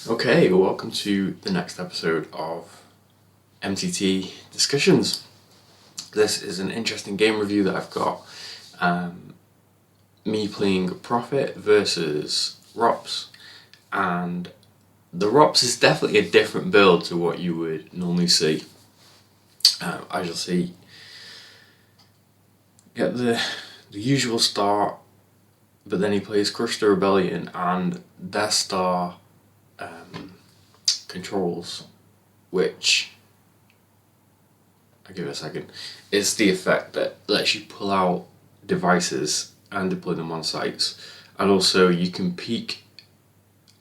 Okay, welcome to the next episode of MTT Discussions. This is an interesting game review that I've got. Me playing Profit versus ROPS, and the ROPS is definitely a different build to what you would normally see. As you'll see, get the usual start, but then he plays Crush the Rebellion, and their star controls, which, I'll give it a second, it's the effect that lets you pull out devices and deploy them on sites, and also you can peek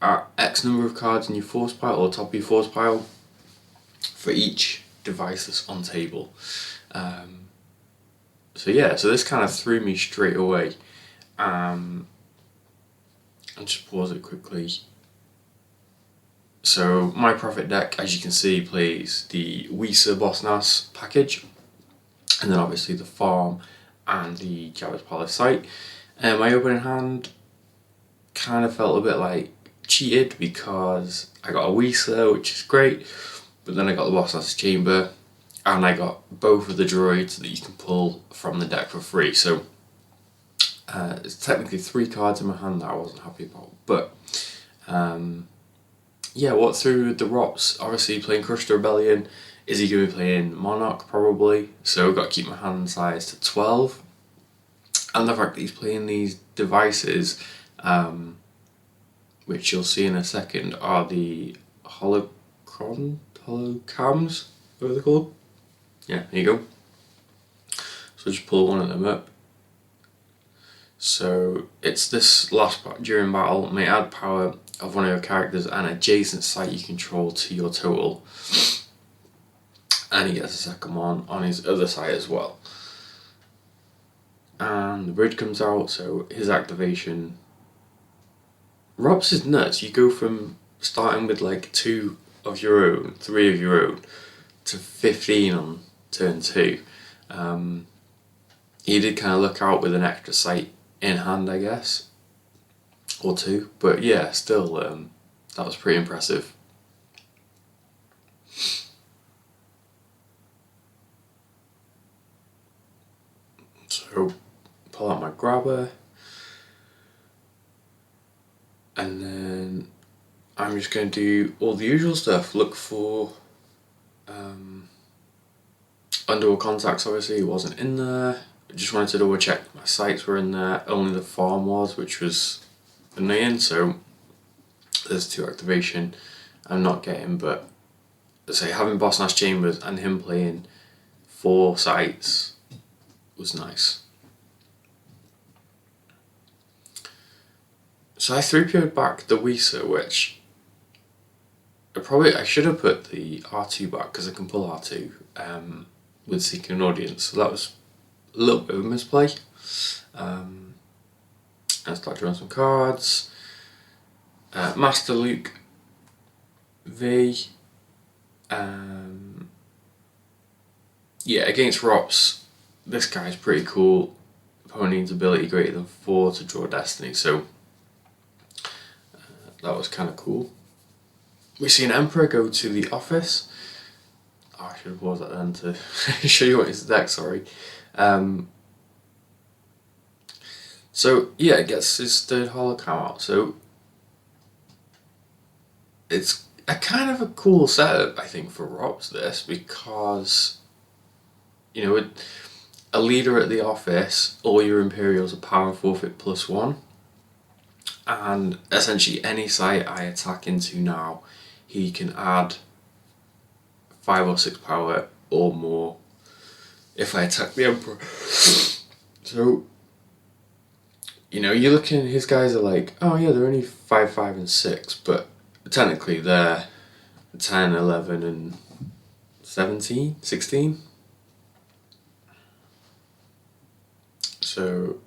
at X number of cards in your force pile or top of your force pile for each device that's on table. So this kind of threw me straight away. I'll just pause it quickly. So my Profit deck, as you can see, plays the Wisa Boss Nass package, and then obviously the farm and the Jabba's Palace site. And my opening hand kind of felt a bit like cheated because I got a Wisa, which is great, but then I got the Boss Nass Chamber, and I got both of the droids that you can pull from the deck for free. So it's technically 3 cards in my hand that I wasn't happy about, but what through the ROPS, obviously playing Crush the Rebellion. Is he going to be playing Monarch? Probably. So I've got to keep my hand size to 12. And the fact that he's playing these devices, which you'll see in a second, are the holocams, whatever they're called. Yeah, there you go. So just pull one of them up. So it's this last part during battle may add power of one of your characters and adjacent site you control to your total, and he gets a second one on his other side as well. And the bridge comes out, so his activation. ROPS is nuts. You go from starting with like 2 of your own, 3 of your own, to 15 on turn 2. He did kind of look out with an extra site in hand, I guess, or 2, but yeah, still that was pretty impressive. So pull out my grabber, and then I'm just going to do all the usual stuff. Look for underworld contacts. Obviously it wasn't in there. I just wanted to double check my sites were in there. Only the farm was, which was annoying. So there's 2 activation I'm not getting, but let's say having Boss Nass Chambers and him playing 4 sites was nice. So I 3PO'd back the Wisa, which I should have put the R2 back because I can pull R2 with Seeking an Audience, so that was a little bit of a misplay. And start drawing some cards. Master Luke V. Against ROPS, this guy's pretty cool. Opponent needs ability greater than 4 to draw Destiny, so that was kind of cool. We see an Emperor go to the office. I should have paused that then to show you what his deck, sorry. It gets his 3rd holocam out. So it's a kind of a cool setup, I think, for ROPS this, because with a leader at the office, all your Imperials are power and forfeit +1, and essentially any site I attack into now, he can add 5 or 6 power or more if I attack the Emperor. So you're looking, his guys are like, oh yeah, they're only 5, 5 and 6, but technically they're 10, 11 and 17, 16. So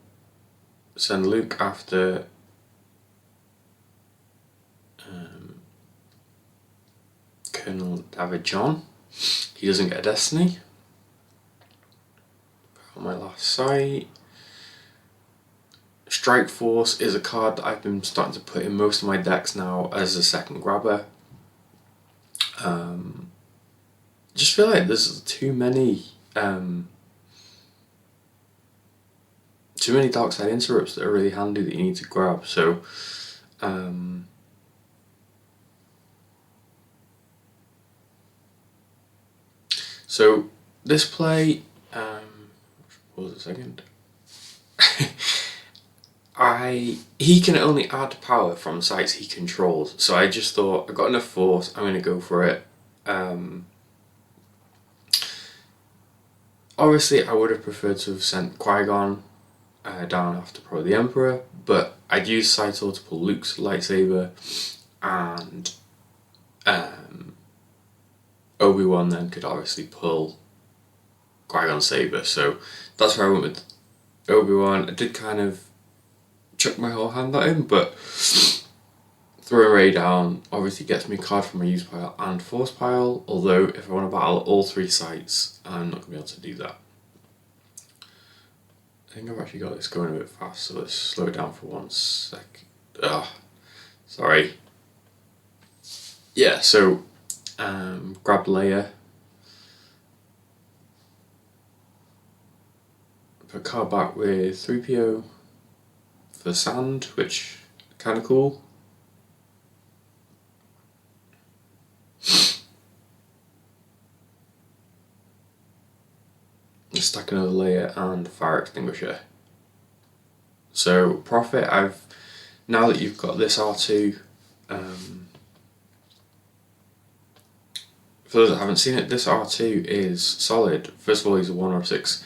send Luke after Colonel David John. He doesn't get a Destiny. Put on my last site. Strike Force is a card that I've been starting to put in most of my decks now as a second grabber. Just feel like there's too many dark side interrupts that are really handy that you need to grab. So this play, pause a second. He can only add power from sites he controls, so I just thought, I've got enough force, I'm going to go for it. Obviously I would have preferred to have sent Qui-Gon down after probably the Emperor, but I'd use Saito to pull Luke's lightsaber, and Obi-Wan then could obviously pull Qui-Gon's saber, so that's where I went with Obi-Wan. I did kind of chuck my whole hand at him, but throwing Rey down obviously gets me a card from my use pile and force pile, although if I want to battle all 3 sites, I'm not going to be able to do that. I think I've actually got this going a bit fast, so let's slow it down for 1 sec. Sorry. Yeah, so grab Leia, put a card back with 3PO for sand, which kind of cool. Stack another Leia and fire extinguisher. So Prophet, now that you've got this R2, for those that haven't seen it, this R2 is solid. First of all, he's a 1/6.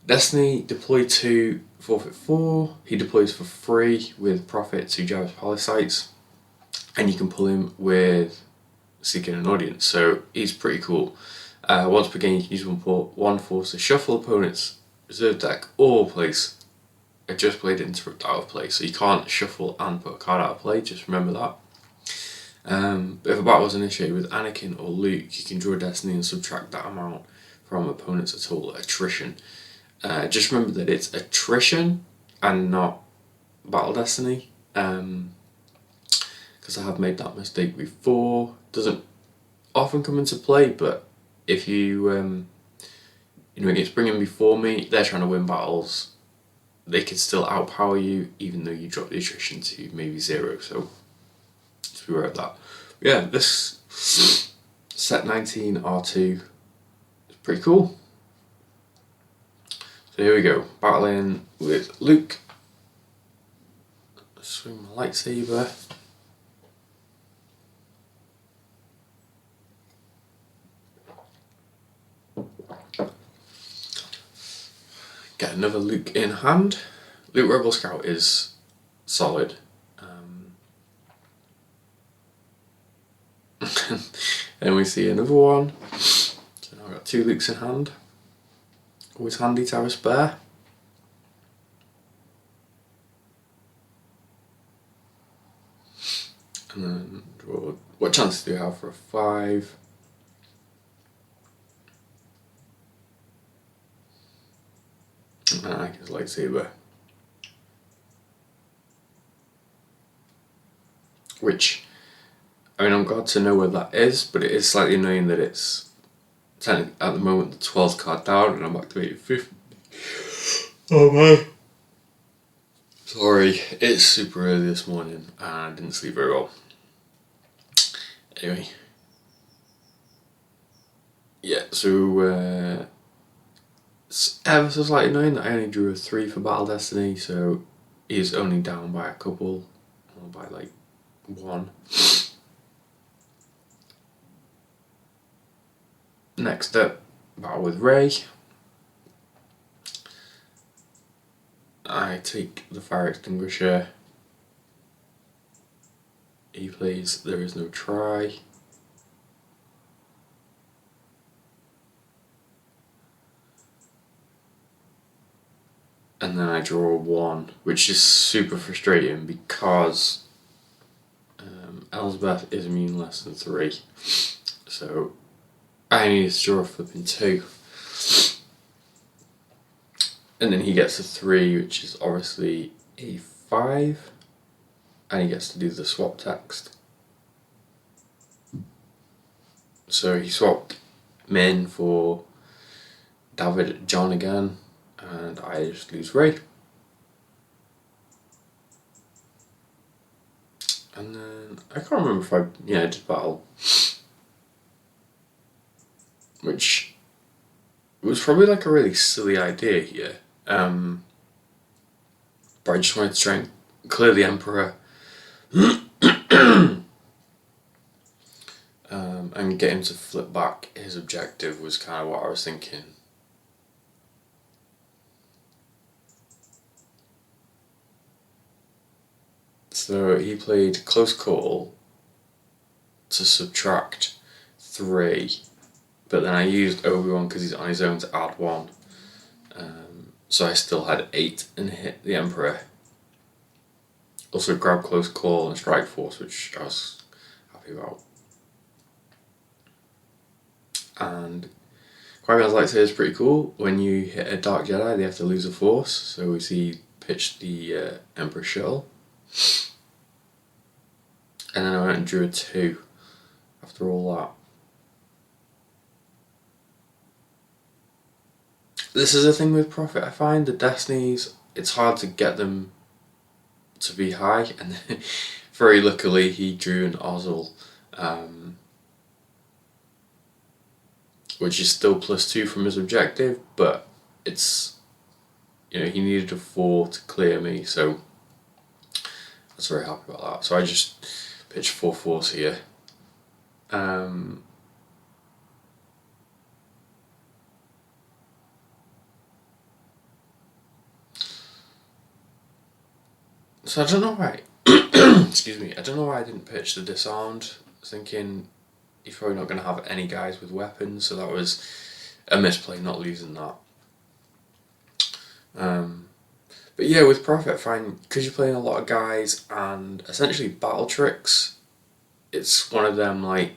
Destiny, deploy 2, forfeit 4. He deploys for free with Prophet to Jabba's Palace sites, and you can pull him with Seeking an Audience, so he's pretty cool. Once per game, you can use one force to shuffle opponent's reserve deck or place a just played interrupt out of play. So you can't shuffle and put a card out of play, just remember that. But if a battle was initiated with Anakin or Luke, you can draw Destiny and subtract that amount from opponents at all attrition. Just remember that it's attrition and not Battle Destiny, because I have made that mistake before. Doesn't often come into play, but if you against Bring before me, they're trying to win battles, they could still outpower you even though you drop the attrition to maybe 0, so just be aware of that. But yeah, this set 19 R2 is pretty cool. So here we go, battling with Luke. Swing my lightsaber. Get another Luke in hand. Luke Rebel Scout is solid. Then we see another one. So now I've got 2 Lukes in hand. Always handy to have a spare. And then draw. What chances do you have for a 5? And Anakin's lightsaber, which, I mean, I'm glad to know where that is, but it is slightly annoying that it's technically at the moment the 12th card down and I'm activated 5th. Oh man. Sorry, it's super early this morning and I didn't sleep very well. Anyway. Yeah, so it's ever so slightly annoying that I only drew a 3 for Battle Destiny, so he's only down by a couple, or by like 1. Next up, battle with Rey. I take the fire extinguisher. He plays There Is No Try. And then I draw 1, which is super frustrating because Elsbeth is immune less than 3. So I need to draw a flipping 2. And then he gets a 3, which is obviously a5, and he gets to do the swap text. So he swapped Min for David John again, and I just lose Ray. And then I can't remember if I did battle, which was probably like a really silly idea here. But I just wanted to try and clear the Emperor and get him to flip back his objective was kind of what I was thinking. So he played Close Call to subtract 3, but then I used Obi-Wan because he's on his own to add 1. So I still had 8 and hit the Emperor. Also grab Close Call and Strike Force, which I was happy about. And Qui-Gon's lightsaber is pretty cool. When you hit a Dark Jedi, they have to lose a Force. So we see pitched the Emperor shuttle. And then I went and drew a 2 after all that. This is the thing with Prophet. I find the Destinies, it's hard to get them to be high, and very luckily he drew an Ozzel, which is still +2 from his objective, but it's, he needed a 4 to clear me, so I was very happy about that. So I just pitched 4 Force here. So I don't know why, excuse me, I don't know why I didn't pitch the Disarmed. I was thinking he's probably not going to have any guys with weapons, so that was a misplay, not losing that. But yeah, with Prophet, fine, because you're playing a lot of guys and essentially battle tricks, it's one of them like,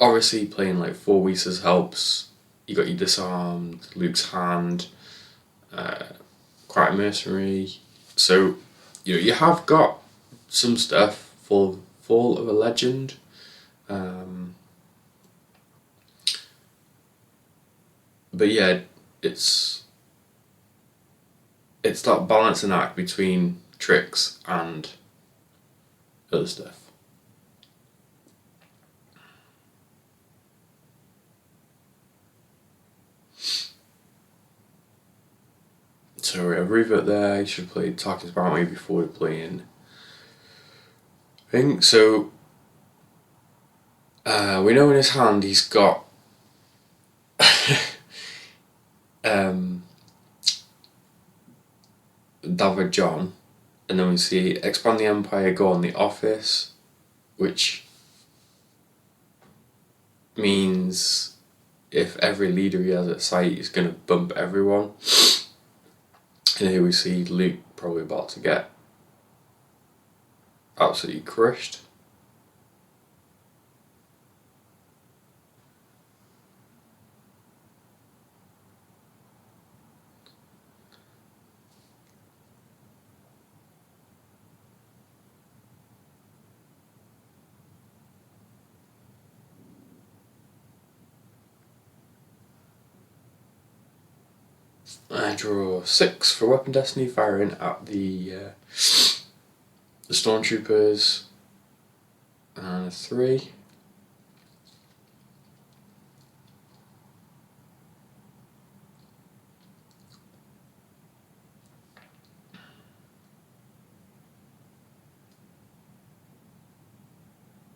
obviously playing like 4 Whistles helps. You got your Disarmed, Luke's Hand, quite a mercenary. So, you have got some stuff for Fall of a Legend. But yeah, it's that balancing act between tricks and other stuff. So we have Revert there. He should play Tarkin's Bounty before playing thing. So we know in his hand he's got David John, and then we see Expand the Empire, go on the Office, which means if every leader he has at sight is going to bump everyone. And here we see Luke probably about to get absolutely crushed. I draw 6 for Weapon Destiny, firing at the Stormtroopers, and a 3.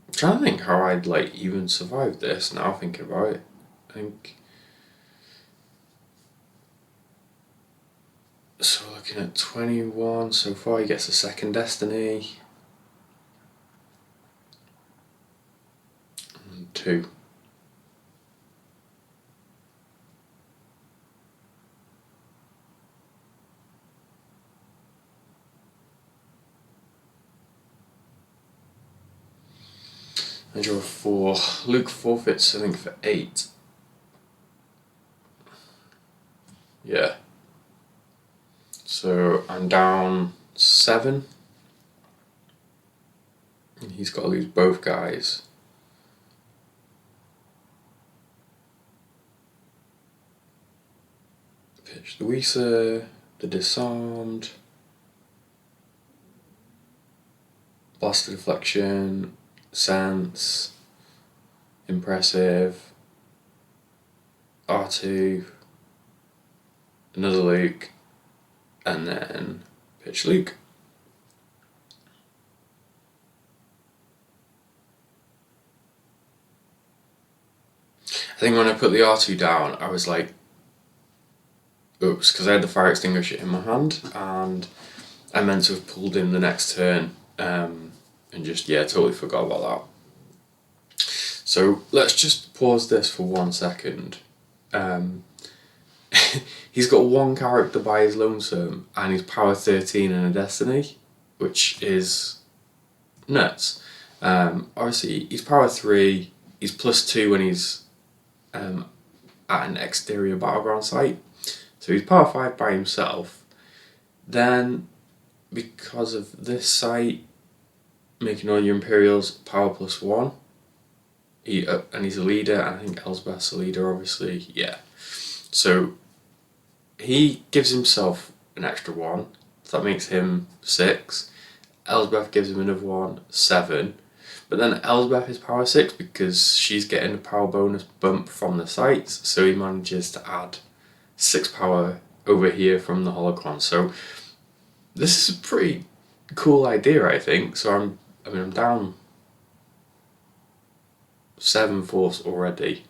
I'm trying to think how I'd even survive this now thinking about it. I think so. Looking at 21 so far, he gets a second Destiny. And 2. I draw 4. Luke forfeits, I think, for 8. Yeah. So I'm down 7. And he's got to lose both guys. Pitch the Weezer, the Disarmed, Blaster Deflection, Sense, Impressive, R2, another Luke, and then pitch Luke. I think when I put the R2 down, I was like, oops, because I had the fire extinguisher in my hand and I meant to have pulled in the next turn and just, totally forgot about that. So let's just pause this for 1 second. He's got 1 character by his lonesome and he's power 13 in a Destiny, which is nuts. Obviously, he's power 3, he's +2 when he's at an exterior battleground site. So he's power 5 by himself. Then, because of this site, making all your Imperials power +1. And he's a leader, and I think Elsbeth's a leader, obviously. Yeah. So he gives himself an extra 1. So that makes him 6. Elsbeth gives him another 1, 7. But then Elsbeth is power 6 because she's getting a power bonus bump from the sites. So he manages to add 6 power over here from the holocron. So this is a pretty cool idea, I think. So I'm down 7 force already.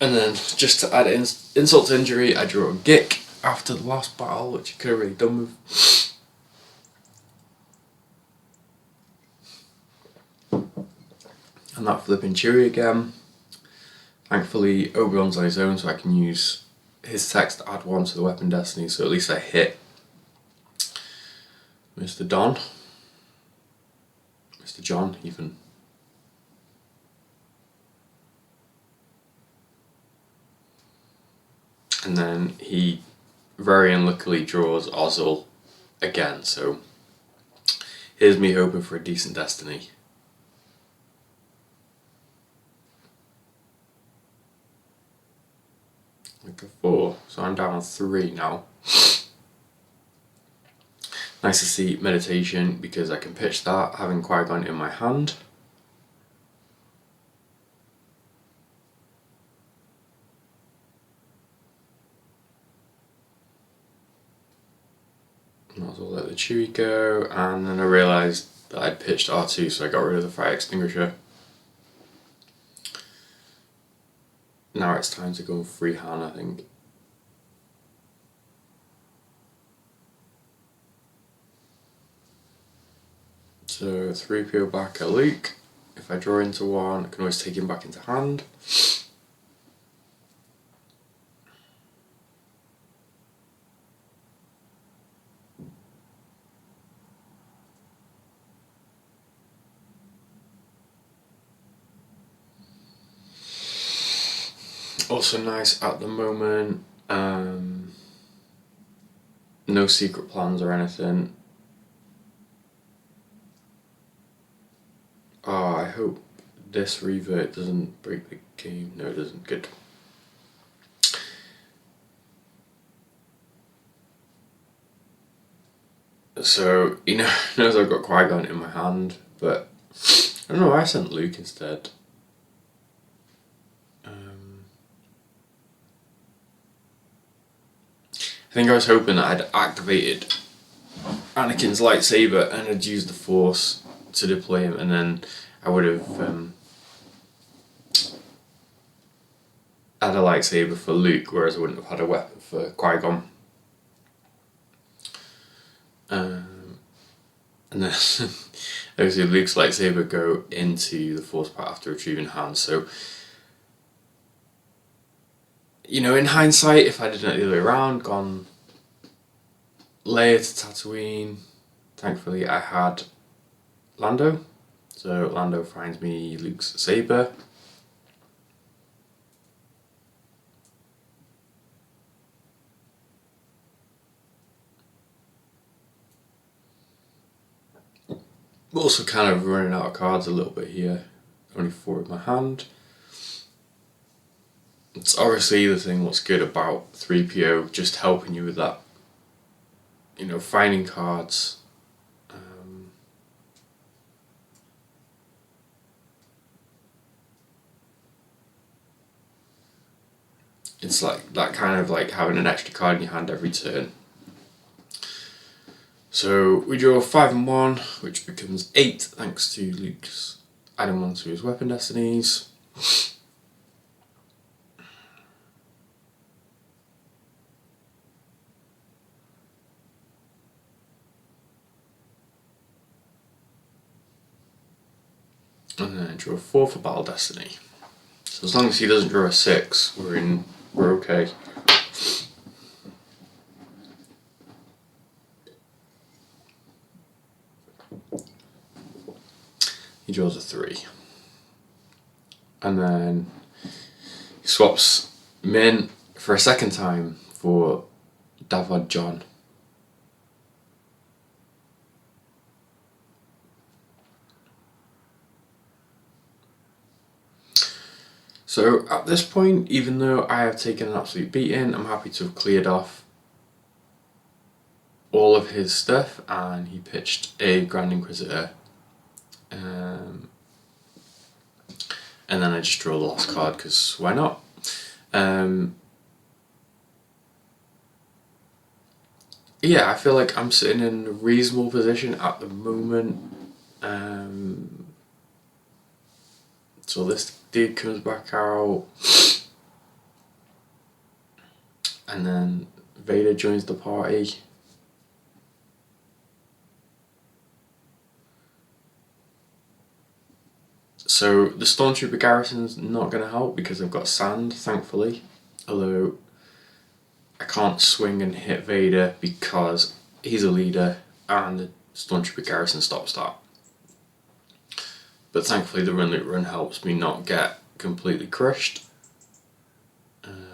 And then just to add insult to injury, I drew a Gick after the last battle, which I could have really done with. And that flipping Chewie again. Thankfully, Obi-Wan's on his own, so I can use his text to add 1 to the weapon destiny, so at least I hit Mr. Don. Mr. John, even. And then he very unluckily draws Ozzel again, so here's me hoping for a decent destiny. Like a 4, so I'm down 3 now. Nice to see meditation because I can pitch that having Qui-Gon in my hand. Might as well let the Chewie go, and then I realised that I'd pitched R2, so I got rid of the fire extinguisher. Now it's time to go freehand, I think. So 3PO back at Luke. If I draw into 1, I can always take him back into hand. Also nice at the moment, no secret plans or anything. Oh, I hope this revert doesn't break the game. No, it doesn't. Good. So, he knows I've got Qui-Gon in my hand, but I don't know why I sent Luke instead. I think I was hoping that I'd activated Anakin's lightsaber and I'd used the Force to deploy him, and then I would have had a lightsaber for Luke, whereas I wouldn't have had a weapon for Qui-Gon. And then obviously Luke's lightsaber go into the Force part after retrieving hand, so in hindsight, if I did it the other way around, gone Leia to Tatooine, thankfully I had Lando. So Lando finds me Luke's saber. I'm also kind of running out of cards a little bit here. Only 4 in my hand. It's obviously the thing what's good about 3PO, just helping you with that, you know, finding cards. It's like that kind of like having an extra card in your hand every turn. So we draw 5 and 1, which becomes 8 thanks to Luke's adding 1 to his weapon destinies. And then draw 4 for Battle Destiny. So as long as he doesn't draw a 6, we're okay. He draws a 3. And then he swaps Min for a second time for Davod John. So at this point, even though I have taken an absolute beating, I'm happy to have cleared off all of his stuff, and he pitched a Grand Inquisitor. And then I just draw the last card because why not? Yeah, I feel like I'm sitting in a reasonable position at the moment. So this dude comes back out, and then Vader joins the party. So the Stormtrooper garrison's not going to help because I've got sand, thankfully. Although I can't swing and hit Vader because he's a leader and the Stormtrooper garrison stops that. But thankfully the run loot run helps me not get completely crushed.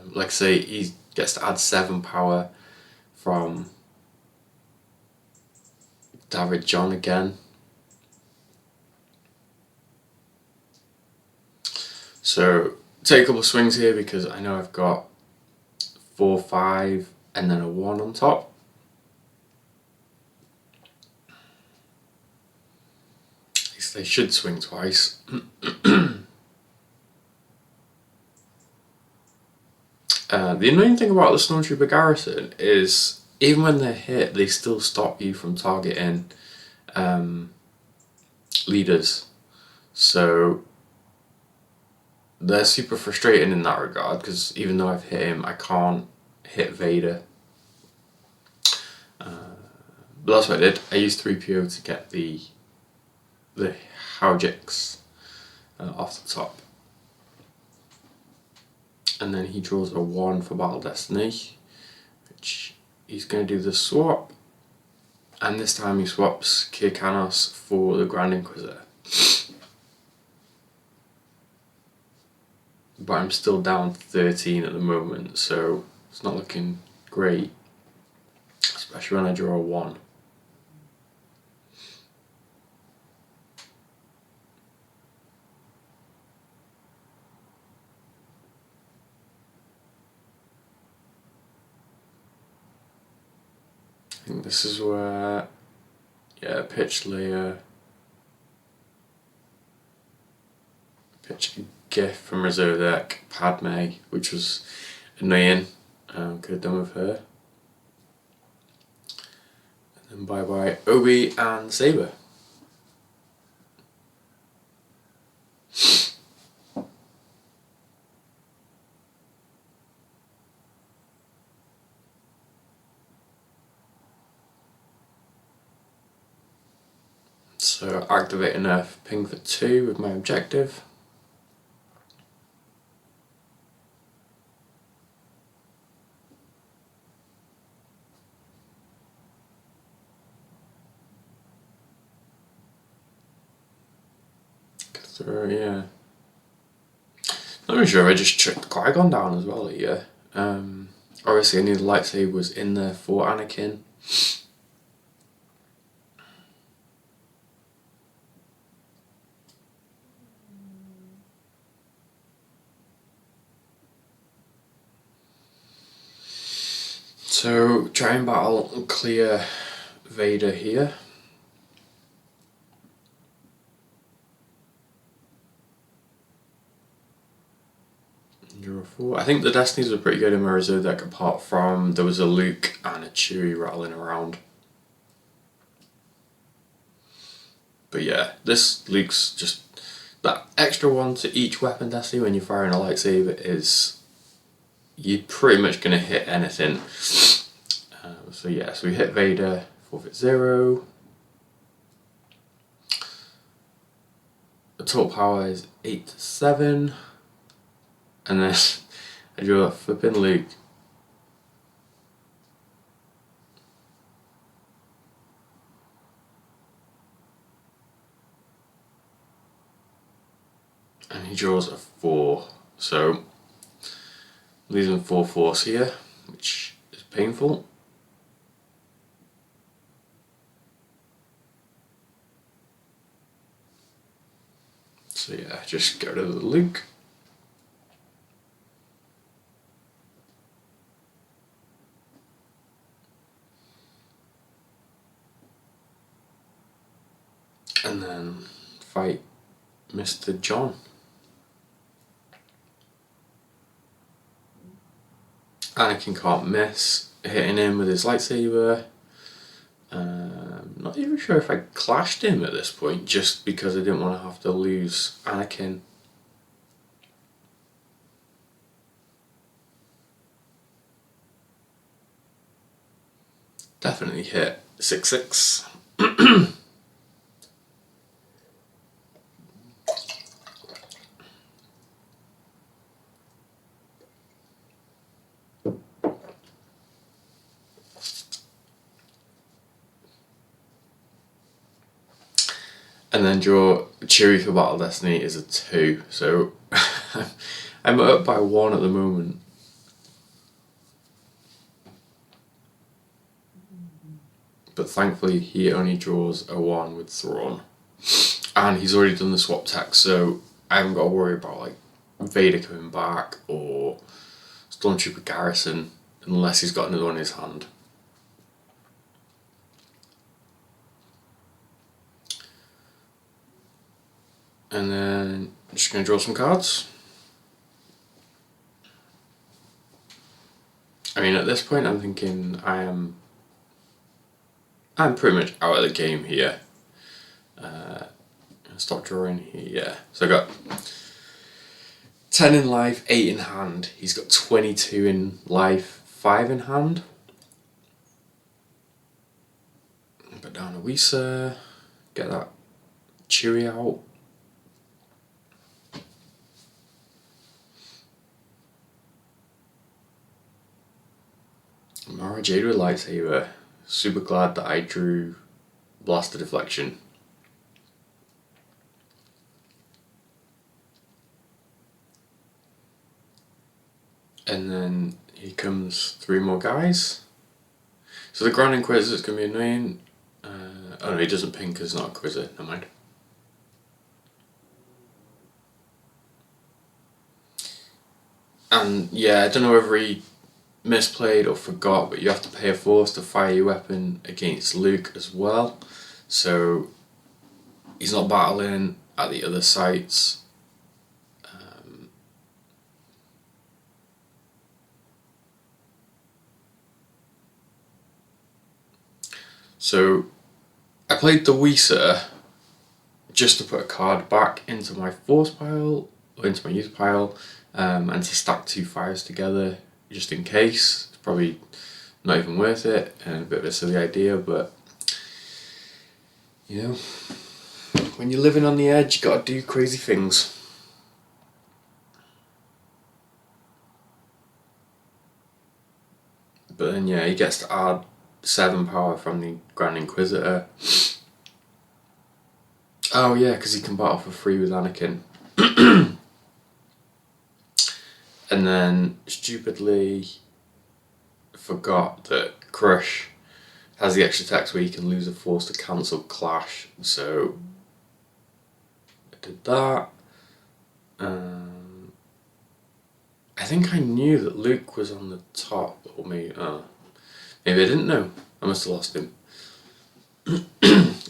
Like I say, he gets to add 7 power from David John again. So take a couple of swings here because I know I've got 4, 5 and then a 1 on top. At least they should swing twice. The annoying thing about the Stormtrooper garrison is even when they're hit, they still stop you from targeting leaders. So they're super frustrating in that regard because even though I've hit him, I can't hit Vader. But that's what I did. I used 3PO to get the Howjix off the top. And then he draws a 1 for Battle Destiny, which he's going to do the swap. And this time he swaps Kirkanos for the Grand Inquisitor. But I'm still down 13 at the moment, so it's not looking great, especially when I draw a 1. I think this is where, yeah, pitch Leia, pitch a gift from reserve deck, Padme, which was annoying, could have done with her. And then bye bye Obi and Saber. So activate a nerf ping for 2 with my objective. So yeah, not really sure. I just checked Qui-Gon down as well here. Obviously I knew the lightsaber was in there for Anakin. So try and battle and clear Vader here. Draw 4. I think the Destinies were pretty good in my reserve deck, apart from there was a Luke and a Chewie rattling around. But yeah, this Luke's just that extra one to each weapon Destiny when you're firing a lightsaber is you're pretty much going to hit anything. So yeah, so we hit Vader, forfeit 0. The total power is 8 to 7. And then I drew a flipping Luke. And he draws a 4. So losing 4 force here, which is painful. So yeah, just get rid of the Luke. And then fight Mr. John. Anakin can't miss hitting him with his lightsaber. Not even sure if I clashed him at this point, just because I didn't want to have to lose Anakin. Definitely hit 6-6. And then draw Chewie for Battle Destiny is a 2, so I'm up by 1 at the moment. But thankfully he only draws a 1 with Thrawn. And he's already done the swap text, so I haven't got to worry about like Vader coming back or Stormtrooper Garrison unless he's got another one in his hand. And then I'm just going to draw some cards. I mean, at this point I'm thinking I'm pretty much out of the game here. Stop drawing here, yeah. So I got 10 in life, 8 in hand. He's got 22 in life, 5 in hand. Put down a Wisa, get that Chewie out. Mara Jade with lightsaber. Super glad that I drew Blaster Deflection. And then here comes 3 more guys. So the Grand Inquisitor's going to be annoying. Oh no, he doesn't ping because it's not Inquisitor, never mind. And yeah, I don't know whether he misplayed or forgot, but you have to pay a force to fire your weapon against Luke as well. So he's not battling at the other sites. So I played the Wisa just to put a card back into my force pile, or into my use pile, and to stack 2 fires together just in case. It's probably not even worth it, and a bit of a silly idea, but you know, when you're living on the edge, you gotta do crazy things. But then yeah, he gets to add 7 power from the Grand Inquisitor. Oh yeah, because he can battle for free with Anakin. And then stupidly forgot that Crush has the extra text where you can lose a force to cancel Clash. So I did that. I think I knew that Luke was on the top, or maybe Maybe I didn't know. I must have lost him.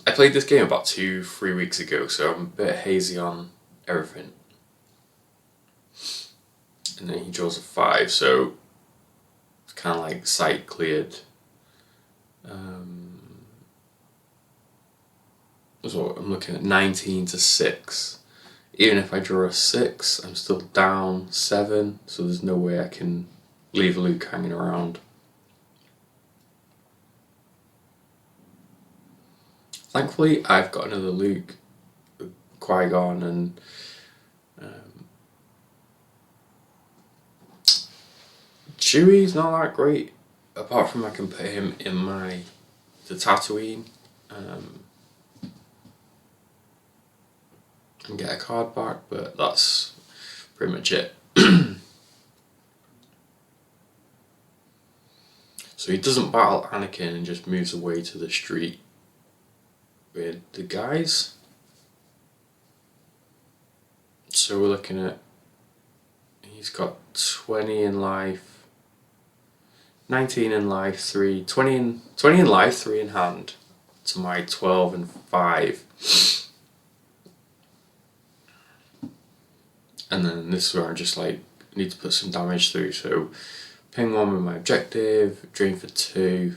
I played this game about 2-3 weeks ago, so I'm a bit hazy on everything. And then he draws a 5, so it's kind of like sight cleared. So I'm looking at 19 to 6. Even if I draw a 6, I'm still down 7, so there's no way I can leave Luke hanging around. Thankfully, I've got another Luke, Qui-Gon, and Chewie's not that great, apart from I can put him in the Tatooine and get a card back, but that's pretty much it. So he doesn't battle Anakin and just moves away to the street with the guys. So we're looking at, he's got 20 in life, 19 in life, 3, 20 in life, 3 in hand, to my 12 and 5. And then this is where I just like need to put some damage through, so ping 1 with my objective, drain for 2.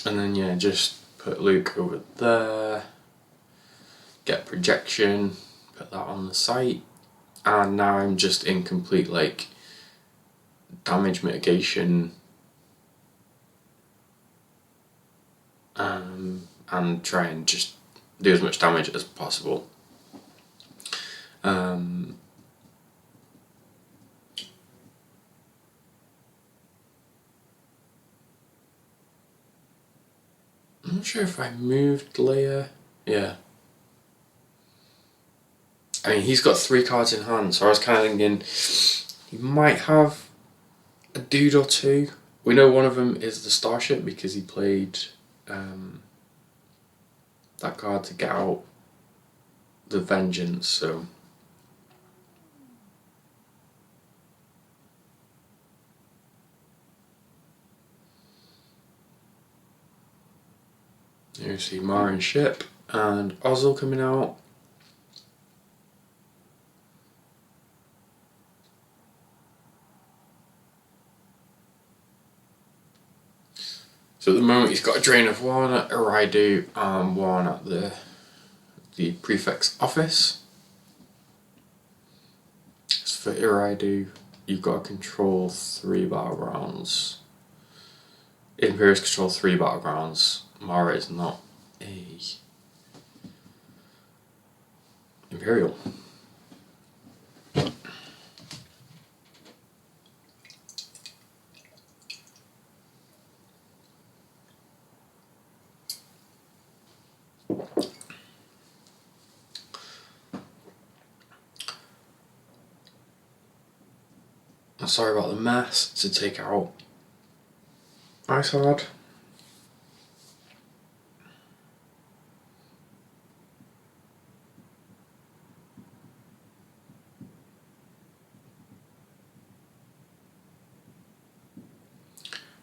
And then yeah, just put Luke over there, get projection, put that on the site, and now I'm just in complete like damage mitigation and try and just do as much damage as possible. I'm not sure if I moved Leia. Yeah. I mean, he's got 3 cards in hand, so I was kind of thinking he might have a dude or 2. We know one of them is the Starship because he played that card to get out the Vengeance, so here you see Marin Ship and Ozzel coming out. So at the moment he's got a drain of 1 at Eridu and 1 at the prefect's office. So for Eridu, you've got to control 3 battlegrounds. Imperials control 3 battlegrounds. Mara is not a Imperial. I'm sorry about the mess to take out Ice Hard.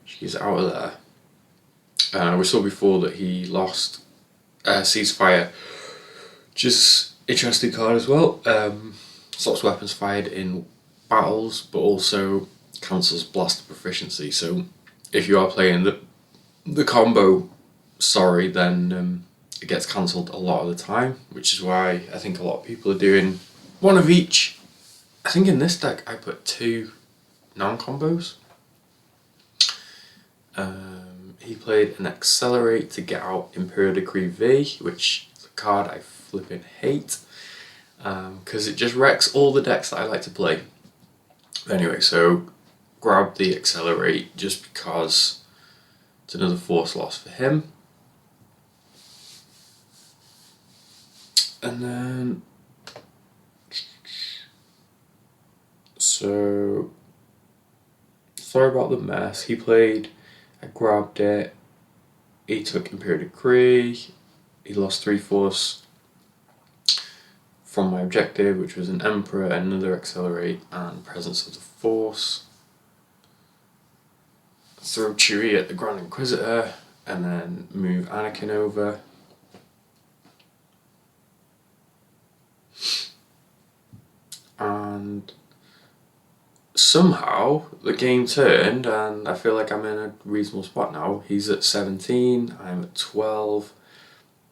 She's out of there. We saw before that he lost Ceasefire, which is an interesting card as well. Stops weapons fired in battles, but also cancels blaster proficiency. So if you are playing the combo, then it gets cancelled a lot of the time, which is why I think a lot of people are doing 1 of each. I think in this deck I put 2 non-combos. He played an Accelerate to get out Imperial Decree V, which is a card I flipping hate, because it just wrecks all the decks that I like to play. Anyway, so grab the Accelerate just because it's another force loss for him. And then, so sorry about the mess. He played, I grabbed it, he took Imperial Decree, he lost 3 force from my objective, which was an Emperor, another Accelerate, and Presence of the Force. Throw Chewie at the Grand Inquisitor, and then move Anakin over. And somehow the game turned, and I feel like I'm in a reasonable spot now. He's at 17, I'm at 12.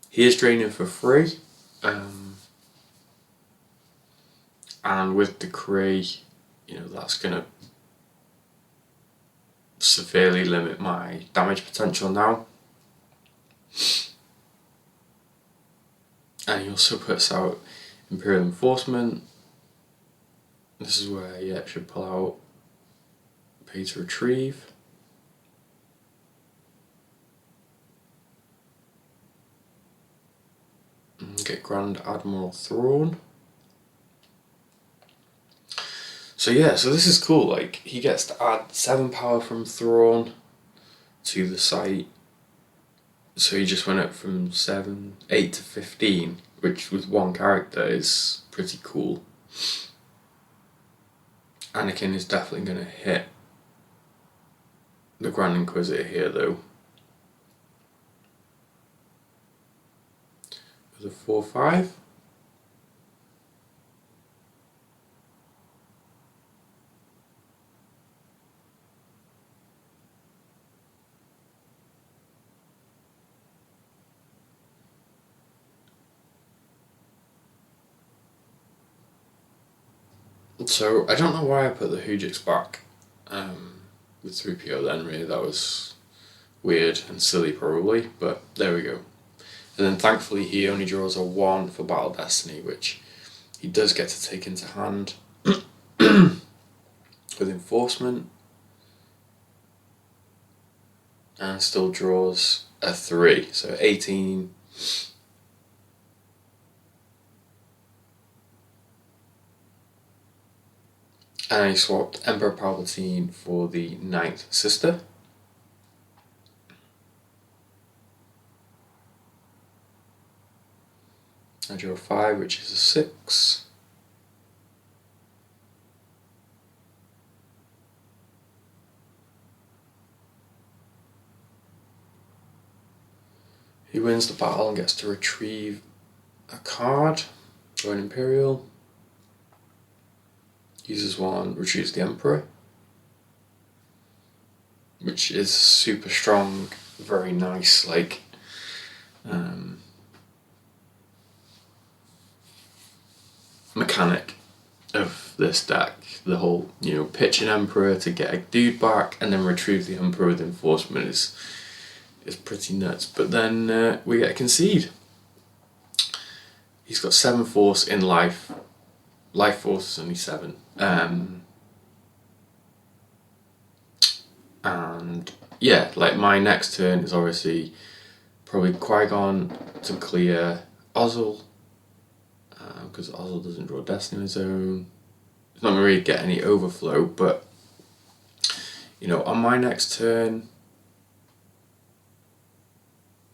He is draining for free. And with Decree, that's going to severely limit my damage potential now. And he also puts out Imperial Enforcement. This is where I should pull out Pay to Retrieve. And get Grand Admiral Thrawn. So this is cool. Like, he gets to add 7 power from Thrawn to the site. So he just went up from 8 to 15, which with one character is pretty cool. Anakin is definitely going to hit the Grand Inquisitor here though. With a 4-5. So I don't know why I put the Hoojix back with 3PO then, really. That was weird and silly probably, but there we go. And then thankfully he only draws a 1 for Battle Destiny, which he does get to take into hand with Enforcement, and still draws a 3, so 18. And I swapped Emperor Palpatine for the 9th sister. I drew a 5, which is a 6. He wins the battle and gets to retrieve a card, or an Imperial. Uses 1, retrieves the Emperor, which is super strong, very nice, like, mechanic of this deck. The whole, pitch an Emperor to get a dude back and then retrieve the Emperor with Enforcement is pretty nuts. But then we get a Concede. He's got 7 force in life. Life force is only 7. And yeah, like my next turn is obviously probably Qui-Gon to clear Ozzel, because Ozzel doesn't draw Destiny on his own. It's not going to really get any overflow, but on my next turn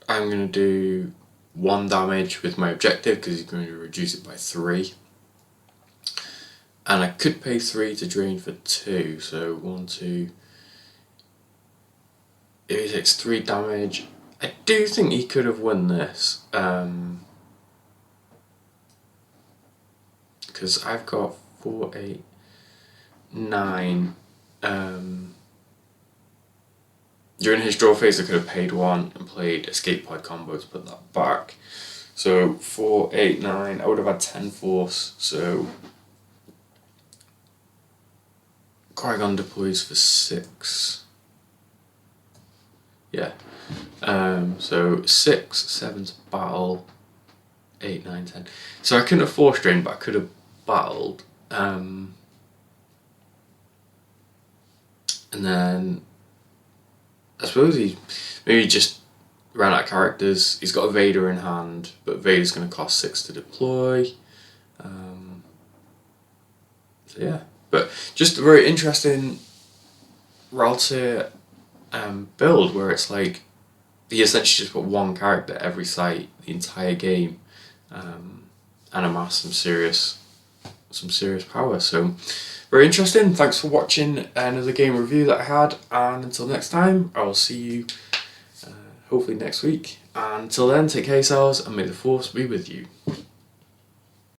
I'm going to do 1 damage with my objective because he's going to reduce it by 3. And I could pay 3 to drain for 2, so 1, 2. If he takes 3 damage, I do think he could have won this. Because I've got 4, 8, 9. During his draw phase I could have paid 1 and played Escape Pod combo to put that back. So 4, 8, 9, I would have had 10 force, so Qui-Gon deploys for 6. Yeah. So 6, 7 to battle, 8, 9, 10. So I couldn't have force drained, but I could have battled. And then I suppose he maybe just ran out of characters. He's got a Vader in hand, but Vader's going to cost 6 to deploy. So yeah, but just a very interesting router build where it's like you essentially just put one character every site, the entire game, and amass some serious power. So very interesting. Thanks for watching another game review that I had, and until next time, I will see you hopefully next week. And until then, take care of yourselves and may the force be with you.